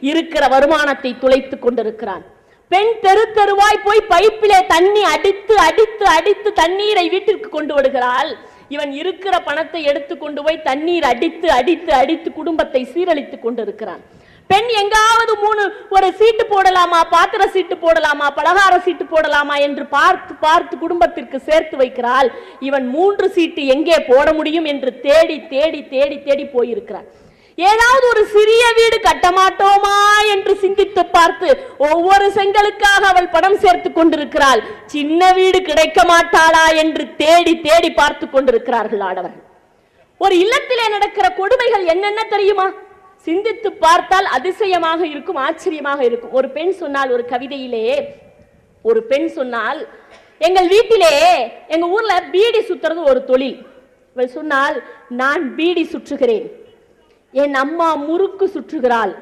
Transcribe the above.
இருக்கிற வருமானத்தை துளைத்துக் கொண்டிருக்கிறான். பெண் தெரு தெருவாய் போய் பைப்பிலே தண்ணி அடித்து அடித்து அடித்து தண்ணீரை வீட்டிற்கு கொண்டு வருகிறாள். இவன் இருக்கிற பணத்தை எடுத்து கொண்டு போய் தண்ணீர் அடித்து அடித்து அடித்து குடும்பத்தை சீரழித்துக் கொண்டிருக்கிறான். பெண் எங்காவது ஒரு சீட்டு போடலாமா, பாத்திர சீட்டு போடலாமா, பலகார சீட்டு போடலாமா என்று பார்த்து பார்த்து குடும்பத்திற்கு சேர்த்து வைக்கிறாள். இவன் 3 சீட்டு எங்கே போட முடியும் என்று தேடி தேடி தேடி தேடி போயிருக்கிறான். ஏதாவது ஒரு சிறிய வீடு கட்ட மாட்டோமா என்று சிந்தித்து பார்த்து ஒவ்வொரு செங்கலுக்காக அவள் பணம் சேர்த்து கொண்டிருக்கிறாள். சின்ன வீடு கிடைக்க மாட்டாளா என்று தேடி தேடி பார்த்து கொண்டிருக்கிறார்கள் ஆடவர்கள். ஒரு இல்லத்திலே நடக்கிற கொடுமைகள் என்னென்ன தெரியுமா? சிந்தித்து பார்த்தால் அதிசயமாக இருக்கும், ஆச்சரியமாக இருக்கும். ஒரு பெண் சொன்னால், ஒரு கவிதையிலே ஒரு பெண் சொன்னால், எங்கள் வீட்டிலே எங்க ஊர்ல பீடி சுத்துறது ஒரு தொழில். இவள் சொன்னால், நான் பீடி சுற்றுகிறேன், என் அம்மா முறுக்கு சுற்றுகிறாள்.